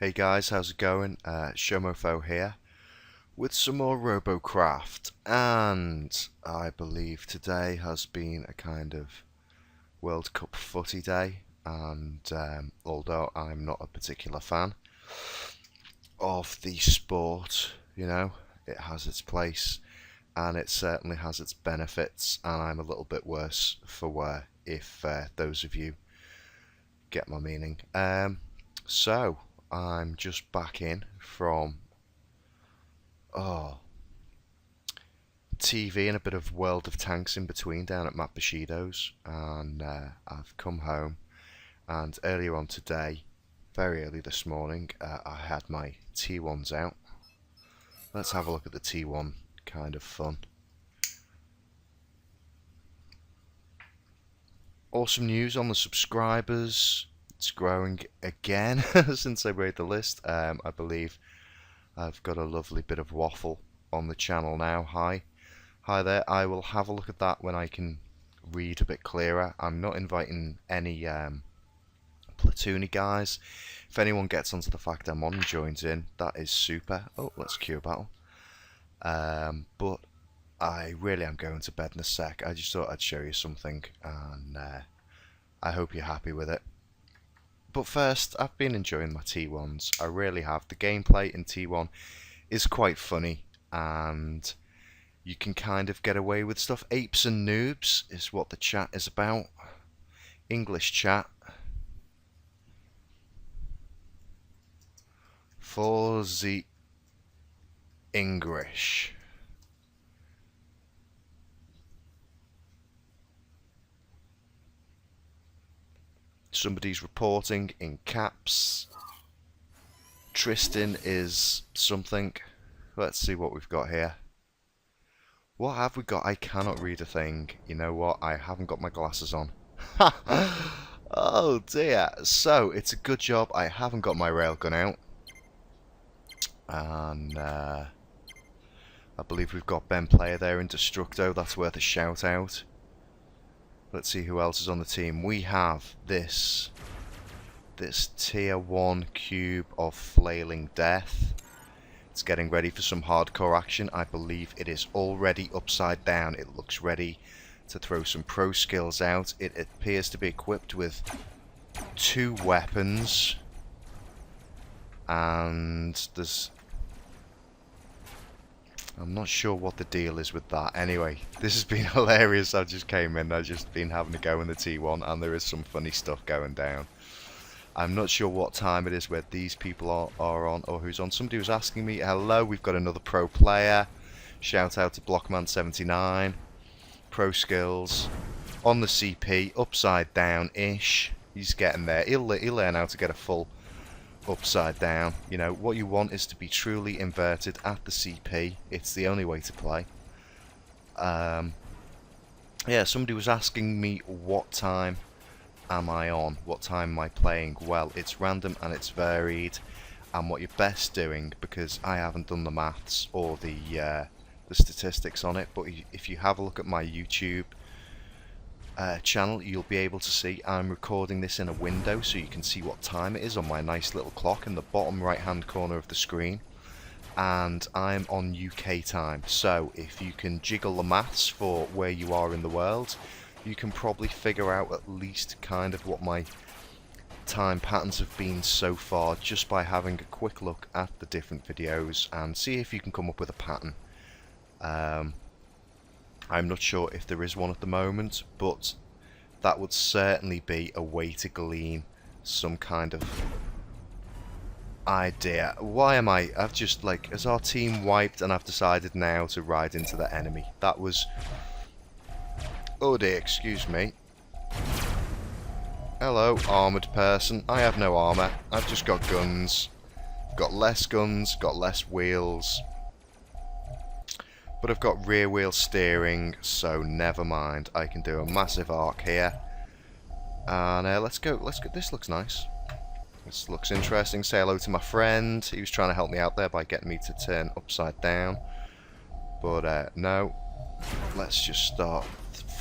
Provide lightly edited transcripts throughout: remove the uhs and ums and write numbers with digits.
Hey guys, how's it going? Shomofo here with some more Robocraft, and I believe today has been a kind of World Cup footy day, and although I'm not a particular fan of the sport, it has its place and it certainly has its benefits, and I'm a little bit worse for wear if those of you get my meaning. So I'm just back in from TV and a bit of World of Tanks in between down at Matt Bushido's, and I've come home, and earlier on today, very early this morning, I had my T1s out. Let's have a look at the T1 kind of fun. Awesome news on the subscribers. It's growing again since I made the list. I believe I've got a lovely bit of waffle on the channel now. Hi there. I will have a look at that when I can read a bit clearer. I'm not inviting any platoony guys. If anyone gets onto the fact I'm on and joins in, that is super. Oh, let's queue a battle. But I really am going to bed in a sec. I just thought I'd show you something, and I hope you're happy with it. But first, I've been enjoying my T1s. I really have. The gameplay in T1 is quite funny, and you can kind of get away with stuff. Apes and noobs is what the chat is about. English chat. For the English. Somebody's reporting in caps. Tristan is something. Let's see what we've got here. What have we got? I cannot read a thing. You know what? I haven't got my glasses on. Oh dear. So, it's a good job I haven't got my railgun out. And I believe we've got Ben Player there in Destructo. That's worth a shout out. Let's see who else is on the team. We have this tier 1 cube of flailing death. It's getting ready for some hardcore action. I believe it is already upside down. It looks ready to throw some pro skills out. It appears to be equipped with 2 weapons. And I'm not sure what the deal is with that. Anyway, this has been hilarious. I just came in, I've just been having a go in the T1, and there is some funny stuff going down. I'm not sure what time it is where these people are on, or who's on. Somebody was asking me. Hello, we've got another pro player. Shout out to Blockman79. Pro skills. On the CP, upside down-ish. He's getting there. He'll learn how to get a full upside down. You know, what you want is to be truly inverted at the CP. It's the only way to play. Yeah, somebody was asking me what time am I on? What time am I playing? Well, it's random and it's varied, and what you're best doing, because I haven't done the maths or the statistics on it, but if you have a look at my YouTube channel, you'll be able to see I'm recording this in a window, so you can see what time it is on my nice little clock in the bottom right hand corner of the screen, and I'm on UK time. So if you can jiggle the maths for where you are in the world, you can probably figure out at least kind of what my time patterns have been so far, just by having a quick look at the different videos, and see if you can come up with a pattern. I'm not sure if there is one at the moment, but that would certainly be a way to glean some kind of idea. Why am I've just, like, has our team wiped and I've decided now to ride into the enemy? That was... Oh dear, excuse me. Hello, armoured person. I have no armour. I've just got guns. Got less guns, got less wheels. But I've got rear wheel steering, so never mind. I can do a massive arc here. And let's go. This looks nice. This looks interesting. Say hello to my friend. He was trying to help me out there by getting me to turn upside down. But no. Let's just start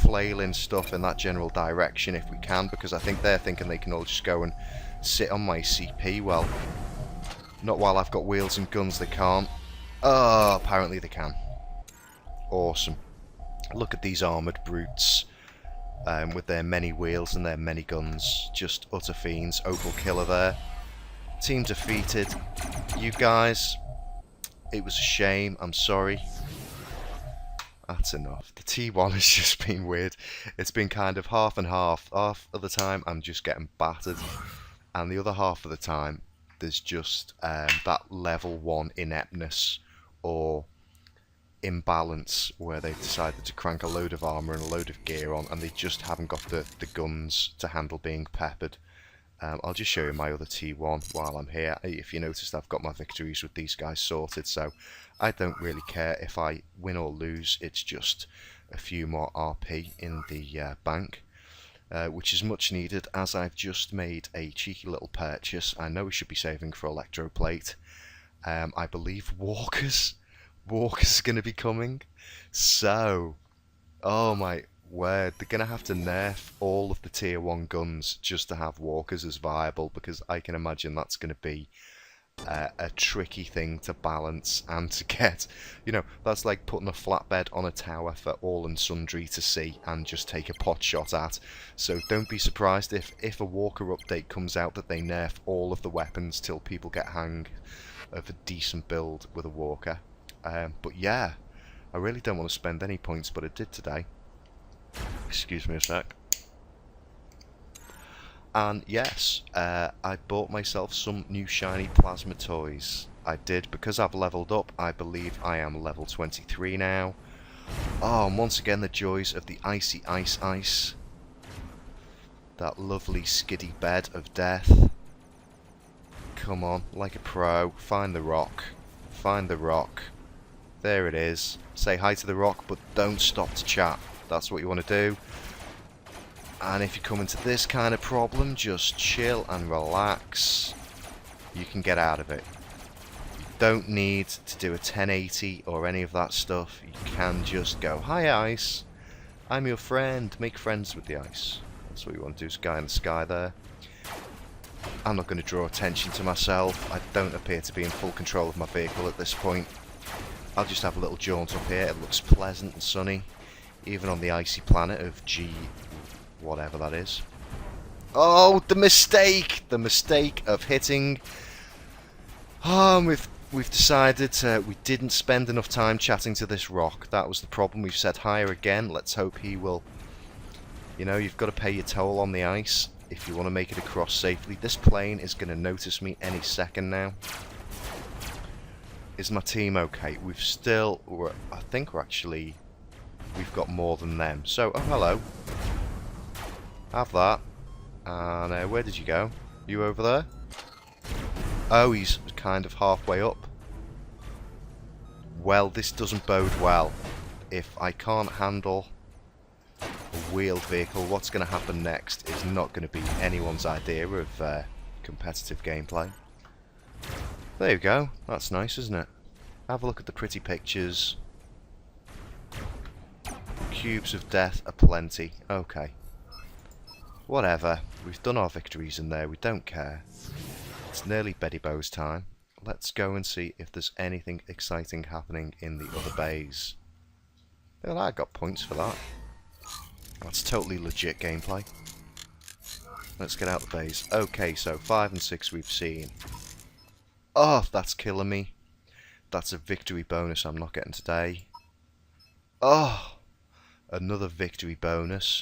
flailing stuff in that general direction if we can, because I think they're thinking they can all just go and sit on my CP. Well, Not while I've got wheels and guns, they can't. Oh, apparently they can. Awesome. Look at these armoured brutes. With their many wheels and their many guns. Just utter fiends. Opal killer there. Team defeated. You guys, it was a shame. I'm sorry. That's enough. The T1 has just been weird. It's been kind of half and half. Half of the time I'm just getting battered, and the other half of the time there's just that level 1 ineptness or imbalance where they've decided to crank a load of armour and a load of gear on, and they just haven't got the guns to handle being peppered. I'll just show you my other T1 while I'm here. If you noticed, I've got my victories with these guys sorted, so I don't really care if I win or lose. It's just a few more RP in the bank, which is much needed, as I've just made a cheeky little purchase. I know we should be saving for electroplate. I believe walkers are going to be coming, so oh my word, they're going to have to nerf all of the tier 1 guns just to have walkers as viable, because I can imagine that's going to be a tricky thing to balance and to get. You know, that's like putting a flatbed on a tower for all and sundry to see and just take a pot shot at. So don't be surprised if a walker update comes out that they nerf all of the weapons till people get hang of a decent build with a walker. But yeah, I really don't want to spend any points, but I did today. Excuse me a sec. And yes, I bought myself some new shiny plasma toys. I did, because I've leveled up. I believe I am level 23 now. Oh, and once again the joys of the icy ice. That lovely skiddy bed of death. Come on, like a pro, find the rock. Find the rock. There it is. Say hi to the rock, but don't stop to chat. That's what you want to do. And if you come into this kind of problem, just chill and relax. You can get out of it. You don't need to do a 1080 or any of that stuff. You can just go, hi ice, I'm your friend. Make friends with the ice. That's what you want to do. There's a guy in the sky there. I'm not going to draw attention to myself. I don't appear to be in full control of my vehicle at this point. I'll just have a little jaunt up here. It looks pleasant and sunny, even on the icy planet of G whatever that is. Oh, the mistake! The mistake of hitting. Oh, we've decided we didn't spend enough time chatting to this rock. That was the problem. We've set higher again. Let's hope he will. You know, you've got to pay your toll on the ice if you want to make it across safely. This plane is going to notice me any second now. Is my team okay? I think we've got more than them. So, oh hello. Have that. And where did you go? You over there? Oh, he's kind of halfway up. Well, this doesn't bode well. If I can't handle a wheeled vehicle, what's going to happen next is not going to be anyone's idea of competitive gameplay. There you go. That's nice, isn't it? Have a look at the pretty pictures. Cubes of death aplenty. Okay. Whatever. We've done our victories in there. We don't care. It's nearly Betty Bo's time. Let's go and see if there's anything exciting happening in the other bays. Well, I got points for that. That's totally legit gameplay. Let's get out the bays. Okay, so 5 and 6 we've seen. Oh, that's killing me. That's a victory bonus I'm not getting today. Oh, another victory bonus.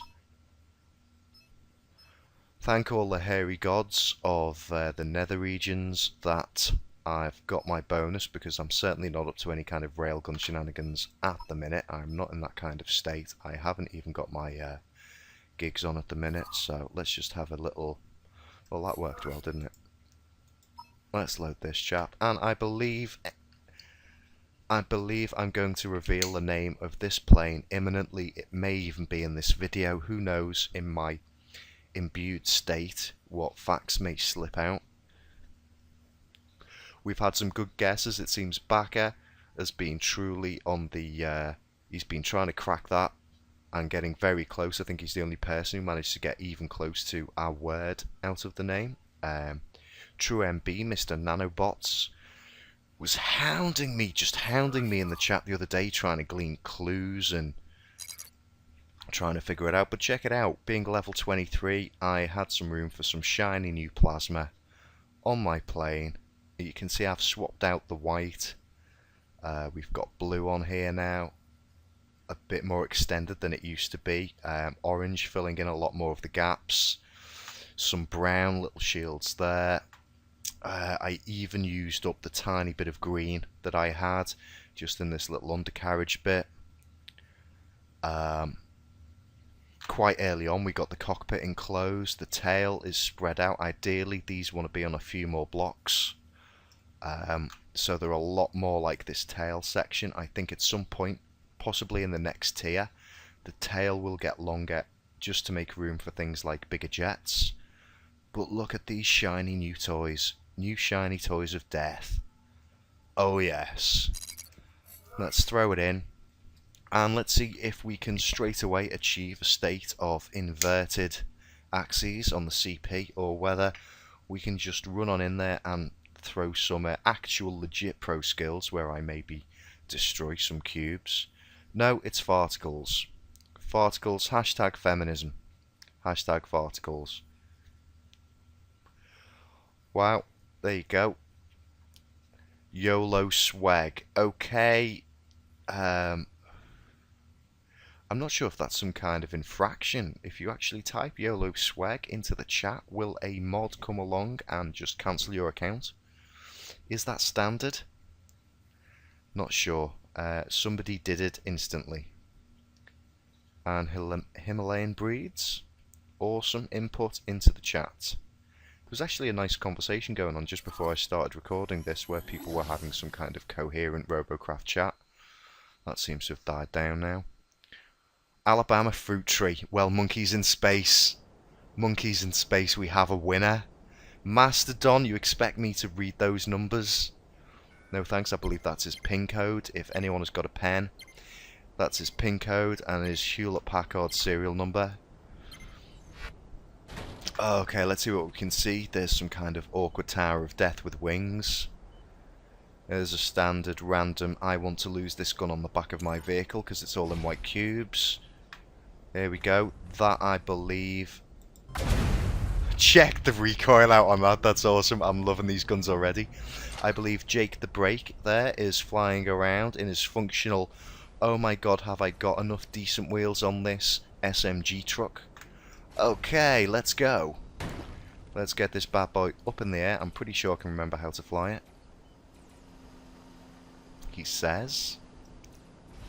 Thank all the hairy gods of the nether regions that I've got my bonus, because I'm certainly not up to any kind of railgun shenanigans at the minute. I'm not in that kind of state. I haven't even got my gigs on at the minute, so let's just have a little... Well, that worked well, didn't it? Let's load this chap, and I believe I'm going to reveal the name of this plane imminently. It may even be in this video. Who knows, in my imbued state, what facts may slip out. We've had some good guesses. It seems Baka has been truly on the... he's been trying to crack that and getting very close. I think he's the only person who managed to get even close to our word out of the name. True MB, Mr. Nanobots, was hounding me, just hounding me in the chat the other day, trying to glean clues and trying to figure it out. But check it out, being level 23, I had some room for some shiny new plasma on my plane. You can see I've swapped out the white. We've got blue on here now, a bit more extended than it used to be. Orange filling in a lot more of the gaps. Some brown little shields there. I even used up the tiny bit of green that I had just in this little undercarriage bit. Quite early on we got the cockpit enclosed. The tail is spread out. Ideally these want to be on a few more blocks. So they're a lot more like this tail section. I think at some point, possibly in the next tier, the tail will get longer just to make room for things like bigger jets. But look at these shiny new toys. New shiny toys of death. Oh yes. Let's throw it in. And let's see if we can straight away achieve a state of inverted axes on the CP, or whether we can just run on in there and throw some actual legit pro skills where I maybe destroy some cubes. No, it's farticles. Farticles, hashtag feminism. Hashtag farticles. Wow, there you go. YOLO swag. Okay. I'm not sure if that's some kind of infraction. If you actually type YOLO swag into the chat, will a mod come along and just cancel your account? Is that standard? Not sure. Somebody did it instantly. And Himalayan breeds. Awesome input into the chat. There was actually a nice conversation going on just before I started recording this, where people were having some kind of coherent Robocraft chat. That seems to have died down now. Alabama fruit tree. Well, monkeys in space. Monkeys in space, we have a winner. Mastodon, you expect me to read those numbers? No thanks, I believe that's his PIN code. If anyone has got a pen, that's his PIN code and his Hewlett-Packard serial number. Okay, let's see what we can see. There's some kind of awkward tower of death with wings. There's a standard random, I want to lose this gun on the back of my vehicle because it's all in white cubes. There we go. That, I believe... Check the recoil out on that, that's awesome. I'm loving these guns already. I believe Jake the Brake there is flying around in his functional, oh my god, have I got enough decent wheels on this SMG truck. Okay, let's go. Let's get this bad boy up in the air. I'm pretty sure I can remember how to fly it. He says.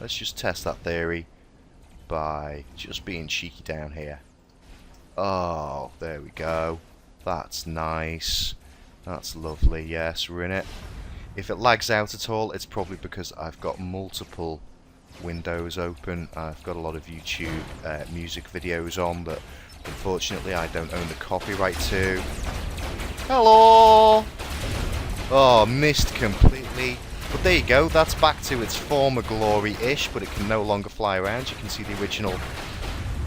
Let's just test that theory by just being cheeky down here. Oh, there we go. That's nice. That's lovely. Yes, we're in it. If it lags out at all, it's probably because I've got multiple windows open. I've got a lot of YouTube music videos on that unfortunately I don't own the copyright to. Hello! Oh, missed completely. But there you go, that's back to its former glory-ish, but it can no longer fly around. You can see the original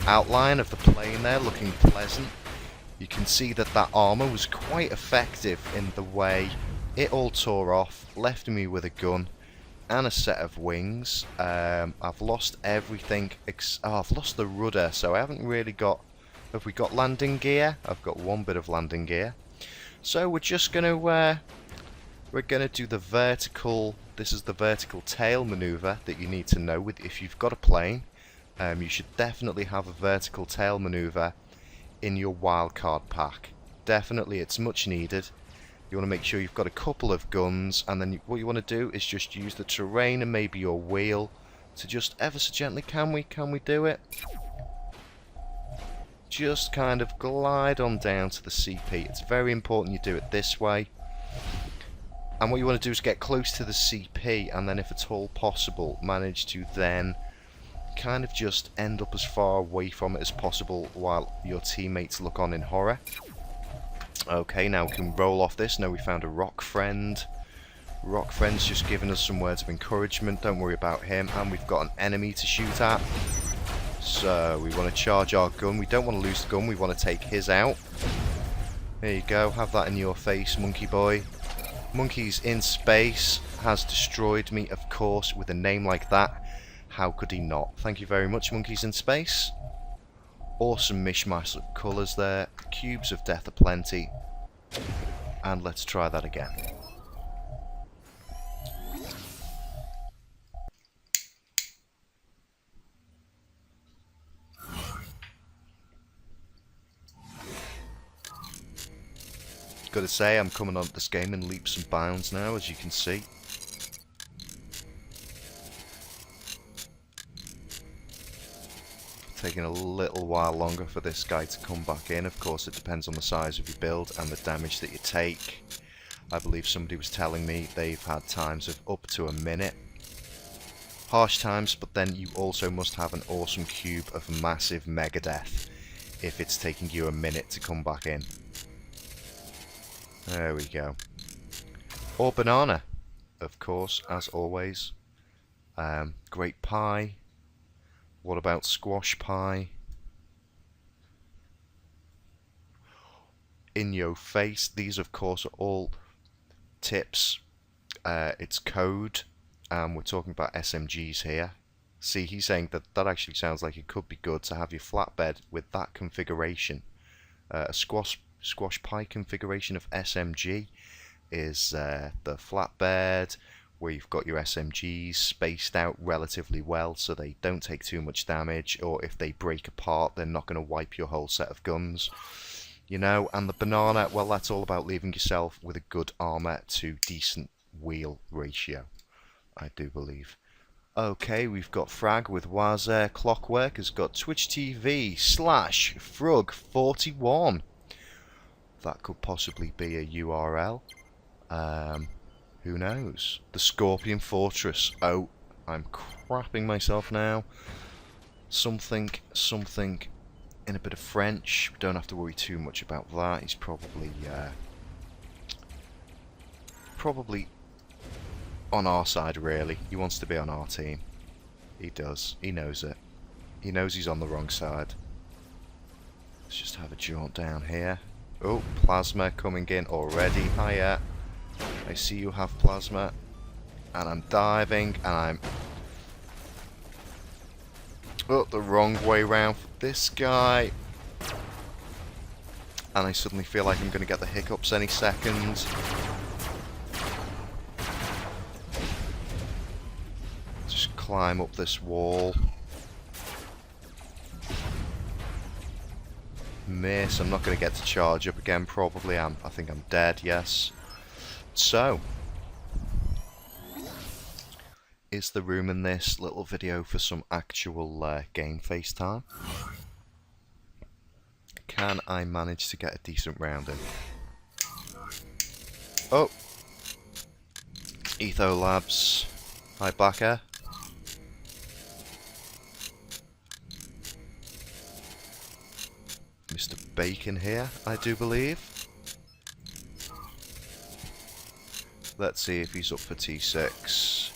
outline of the plane there looking pleasant. You can see that that armor was quite effective in the way it all tore off, left me with a gun and a set of wings. I've lost everything. I've lost the rudder, so I haven't really got... Have we got landing gear? I've got one bit of landing gear. So we're just gonna do the vertical. This is the vertical tail maneuver that you need to know with if you've got a plane. You should definitely have a vertical tail maneuver in your wildcard pack. Definitely, it's much needed. You want to make sure you've got a couple of guns, and then what you want to do is just use the terrain and maybe your wheel to just ever so gently, can we do it? Just kind of glide on down to the CP. It's very important you do it this way. And what you want to do is get close to the CP, and then if at all possible, manage to then kind of just end up as far away from it as possible while your teammates look on in horror. Okay, now we can roll off this. Now we found a rock friend. Rock friend's just giving us some words of encouragement. Don't worry about him. And we've got an enemy to shoot at. So we want to charge our gun. We don't want to lose the gun. We want to take his out. There you go. Have that in your face, monkey boy. Monkeys in Space has destroyed me, of course, with a name like that. How could he not? Thank you very much, Monkeys in Space. Awesome mishmash of colours there. Cubes of death aplenty. And let's try that again. Gotta say, I'm coming on this game in leaps and bounds now, as you can see. Taking a little while longer for this guy to come back in. Of course, it depends on the size of your build and the damage that you take. I believe somebody was telling me they've had times of up to a minute. Harsh times, but then you also must have an awesome cube of massive mega death if it's taking you a minute to come back in. There we go. Or banana, of course, as always. Great pie. What about squash pie? In your face. These, of course, are all tips. It's code. We're talking about SMGs here. See, he's saying that that actually sounds like it could be good to have your flatbed with that configuration. A squash pie configuration of SMG is the flatbed, where you've got your SMGs spaced out relatively well so they don't take too much damage, or if they break apart they're not going to wipe your whole set of guns, you know. And the banana, well, that's all about leaving yourself with a good armor to decent wheel ratio, I do believe. Okay, we've got Frag with Wazair Clockwork has got Twitch TV /Frug41. That could possibly be a URL. Who knows? The Scorpion Fortress. Oh, I'm crapping myself now. Something in a bit of French. We don't have to worry too much about that. He's probably on our side, really. He wants to be on our team. He does. He knows it. He knows he's on the wrong side. Let's just have a jaunt down here. Oh, plasma coming in already. Hiya. I see you have plasma. And I'm diving, and I'm... oh, the wrong way round for this guy. And I suddenly feel like I'm going to get the hiccups any second. Just climb up this wall. Miss. I'm not going to get to charge up again, probably. I think I'm dead, yes. So, is there room in this little video for some actual game FaceTime? Can I manage to get a decent round in? Oh! Etho Labs. Hi, Backer. Mr. Bacon here, I do believe. Let's see if he's up for T6.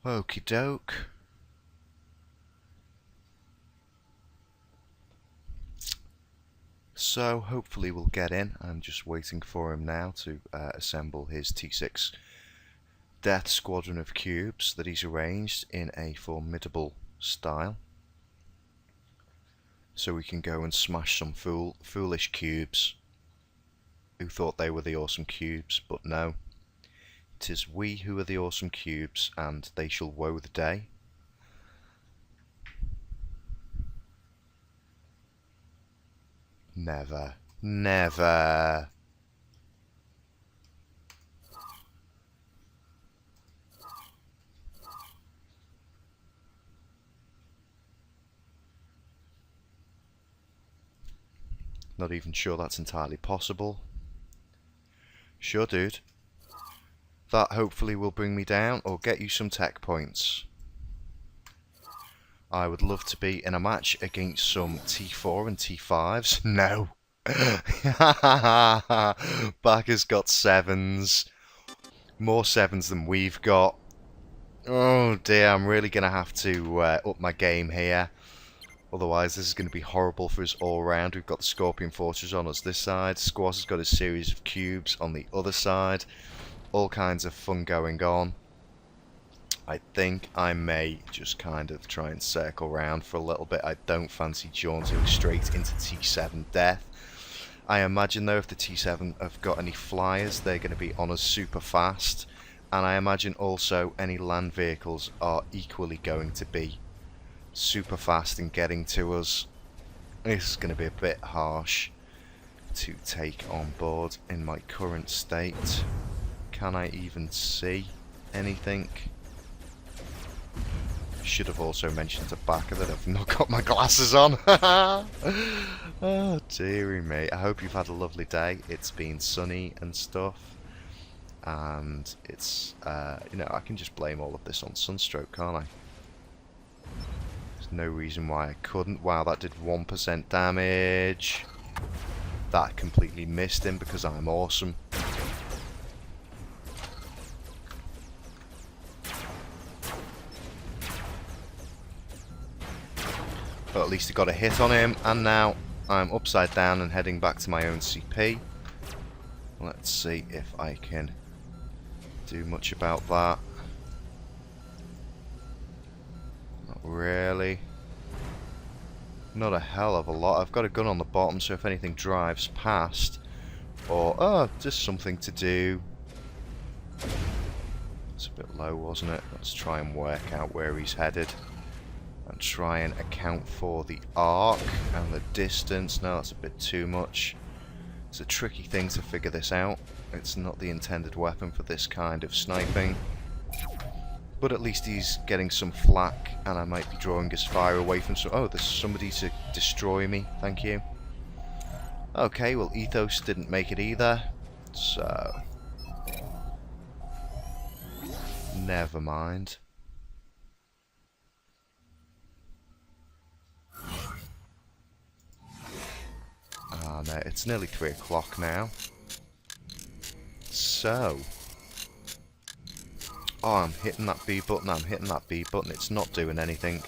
Okie doke. So hopefully we'll get in. I'm just waiting for him now to assemble his T6 Death Squadron of cubes that he's arranged in a formidable style. So we can go and smash some foolish cubes who thought they were the awesome cubes, but no. 'Tis we who are the awesome cubes, and they shall woe the day. Never. Never. Not even sure that's entirely possible. Sure, dude. That hopefully will bring me down or get you some tech points. I would love to be in a match against some T4 and T5s. No. Backer's got 7s. More 7s than we've got. Oh dear, I'm really going to have to up my game here. Otherwise, this is going to be horrible for us all round. We've got the Scorpion Fortress on us this side. Squash has got a series of cubes on the other side. All kinds of fun going on. I think I may just kind of try and circle around for a little bit. I don't fancy jaunting straight into T7 death. I imagine though if the T7 have got any flyers, they're going to be on us super fast. And I imagine also any land vehicles are equally going to be super fast in getting to us. This is going to be a bit harsh to take on board in my current state. Can I even see anything? Should have also mentioned to Backer that I've not got my glasses on. Oh dearie me. I hope you've had a lovely day. It's been sunny and stuff. And it's, you know, I can just blame all of this on sunstroke, can't I? There's no reason why I couldn't. Wow, that did 1% damage. That completely missed him because I'm awesome. But at least he got a hit on him, and now I'm upside down and heading back to my own CP. Let's see if I can do much about that. Not really. Not a hell of a lot. I've got a gun on the bottom, so if anything drives past, or, oh, just something to do. It's a bit low, wasn't it? Let's try and work out where he's headed. And try and account for the arc and the distance. No, that's a bit too much. It's a tricky thing to figure this out. It's not the intended weapon for this kind of sniping. But at least he's getting some flak, and I might be drawing his fire away from some... Oh, there's somebody to destroy me. Thank you. Okay, well, Ethos didn't make it either. So... never mind. Ah, no, it's nearly 3 o'clock now. So... oh, I'm hitting that B button, I'm hitting that B button, it's not doing anything.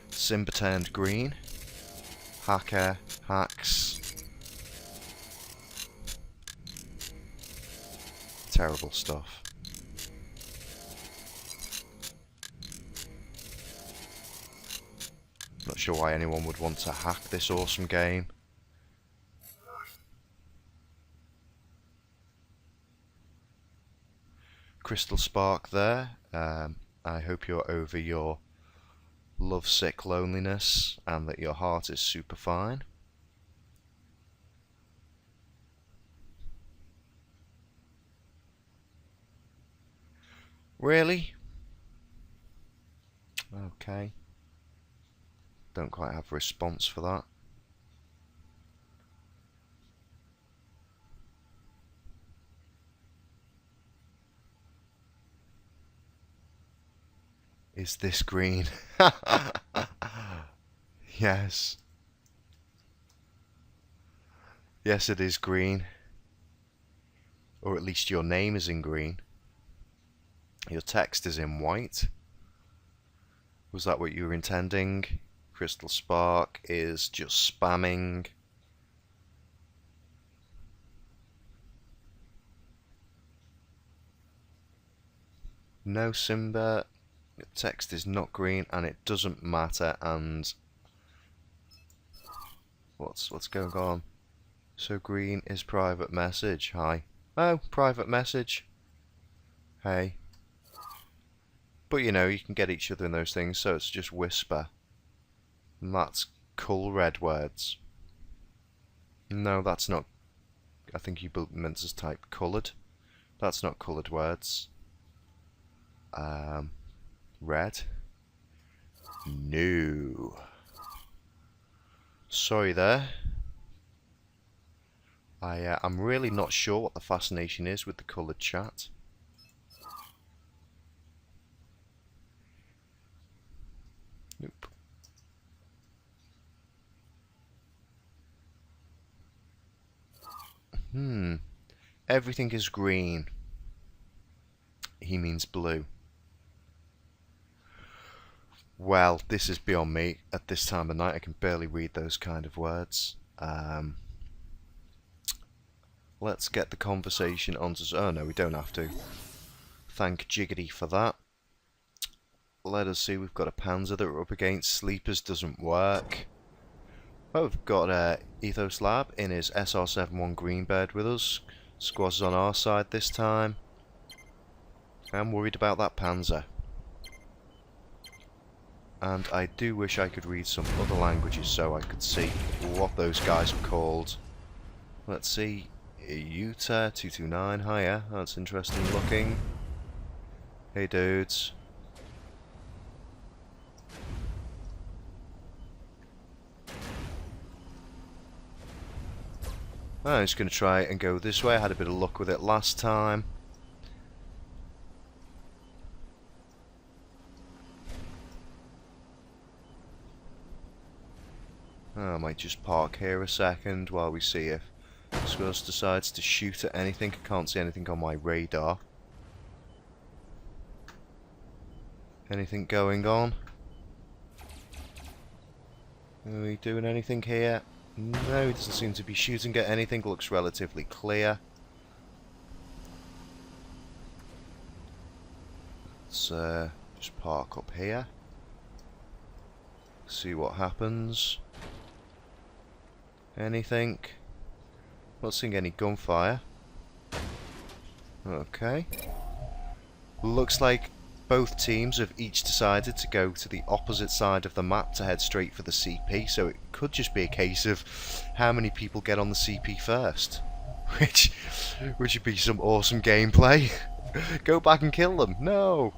Simba turned green. Hacker, hacks. Terrible stuff. Not sure why anyone would want to hack this awesome game. Crystal Spark there. I hope you're over your lovesick loneliness and that your heart is super fine. Really? Okay. Don't quite have a response for that. Is this green? Yes. Yes, it is green. Or at least your name is in green. Your text is in white. Was that what you were intending? Crystal Spark is just spamming. No, Simba. The text is not green, and it doesn't matter. And what's going on? So green is private message. Hi. Oh, private message. Hey. But you know, you can get each other in those things, so it's just whisper. And that's cool red words. No, that's not. I think you meant to type coloured. That's not coloured words. Red. No. Sorry there. I'm really not sure what the fascination is with the coloured chat. Nope. Everything is green. He means blue. Well, this is beyond me. At this time of night, I can barely read those kind of words. Let's get the conversation onto... Oh, no, we don't have to. Thank Jiggity for that. Let us see, we've got a Panzer that we're up against. Sleepers doesn't work. Oh, we've got Ethos Lab in his SR-71 Greenbird with us. Squad's on our side this time. I'm worried about that Panzer. And I do wish I could read some other languages so I could see what those guys were called. Let's see. Utah 229, hiya. That's interesting looking. Hey dudes. I'm just going to try and go this way. I had a bit of luck with it last time. I might just park here a second while we see if Squirrels decides to shoot at anything. I can't see anything on my radar. Anything going on? Are we doing anything here? No, he doesn't seem to be shooting at anything. Looks relatively clear. Let's just park up here. See what happens. Anything? Not seeing any gunfire. Okay. Looks like both teams have each decided to go to the opposite side of the map to head straight for the CP, so it could just be a case of how many people get on the CP first. Which would be some awesome gameplay. Go back and kill them. No!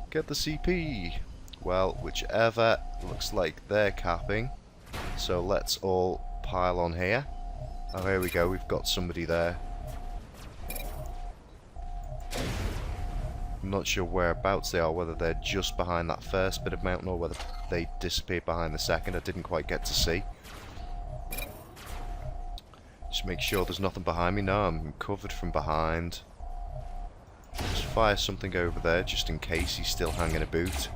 Get the CP. Well, whichever, looks like they're capping. So let's all pile on here. Oh, here we go, we've got somebody there. I'm not sure whereabouts they are, whether they're just behind that first bit of mountain or whether they disappeared behind the second. I didn't quite get to see. Just make sure there's nothing behind me. No, I'm covered from behind. Just fire something over there just in case he's still hanging a boot.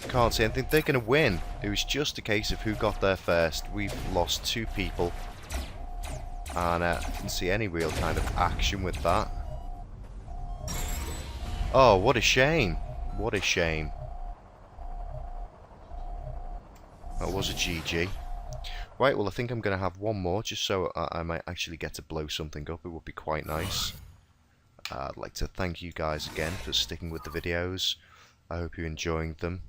Can't see anything. They're going to win. It was just a case of who got there first. We've lost 2 people. And I didn't see any real kind of action with that. Oh, what a shame. What a shame. That was a GG. Right, well I think I'm going to have one more just so I might actually get to blow something up. It would be quite nice. I'd like to thank you guys again for sticking with the videos. I hope you're enjoying them.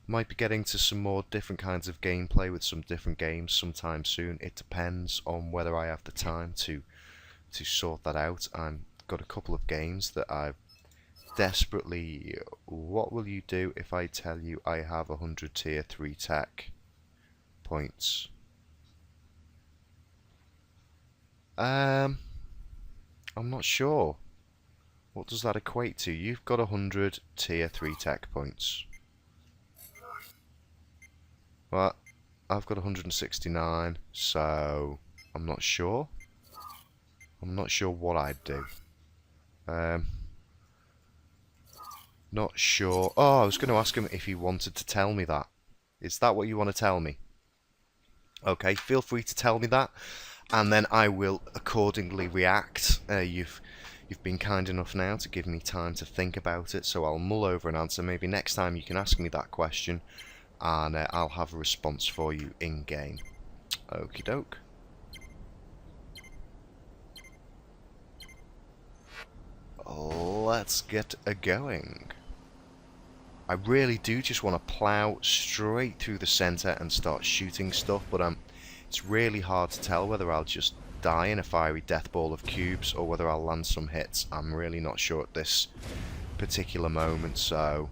Might be getting to some more different kinds of gameplay with some different games sometime soon. It depends on whether I have the time to sort that out. I've got a couple of games that I've desperately... What will you do if I tell you I have 100 tier 3 tech points? I'm not sure. What does that equate to? You've got 100 tier 3 tech points. Well, I've got 169, so I'm not sure. I'm not sure what I'd do. Not sure. Oh, I was going to ask him if he wanted to tell me that. Is that what you want to tell me? Okay, feel free to tell me that, and then I will accordingly react. You've been kind enough now to give me time to think about it, so I'll mull over an answer. Maybe next time you can ask me that question, and I'll have a response for you in-game. Okie doke. Let's get a-going. I really do just want to plough straight through the centre and start shooting stuff, but it's really hard to tell whether I'll just die in a fiery death ball of cubes or whether I'll land some hits. I'm really not sure at this particular moment, so...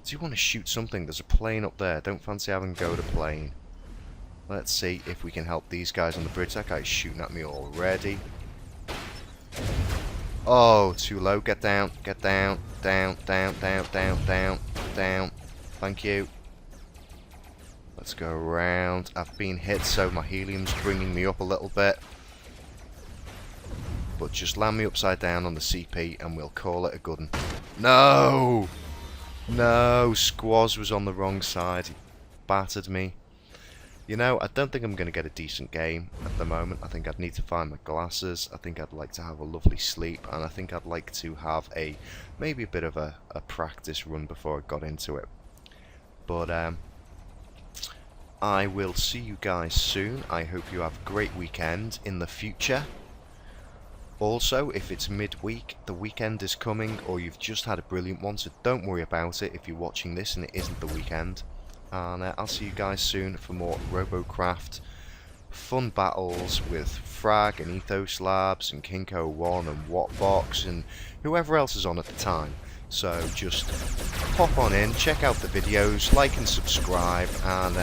Do you want to shoot something? There's a plane up there. Don't fancy having a go at a plane. Let's see if we can help these guys on the bridge. That guy's shooting at me already. Oh, too low. Get down. Get down. Down, down, down, down, down, down. Thank you. Let's go around. I've been hit, so my helium's bringing me up a little bit. But just land me upside down on the CP and we'll call it a good one. No! No! Squaz was on the wrong side. He battered me. You know, I don't think I'm going to get a decent game at the moment. I think I'd need to find my glasses. I think I'd like to have a lovely sleep. And I think I'd like to have maybe a bit of a practice run before I got into it. But I will see you guys soon. I hope you have a great weekend in the future. Also, if it's midweek, the weekend is coming, or you've just had a brilliant one, so don't worry about it if you're watching this and it isn't the weekend. And I'll see you guys soon for more Robocraft fun battles with Frag and Ethos Labs and Kinko1 and Wattbox and whoever else is on at the time. So just pop on in, check out the videos, like and subscribe, and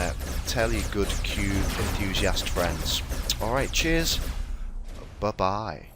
tell your good cube enthusiast friends. Alright, cheers, bye bye.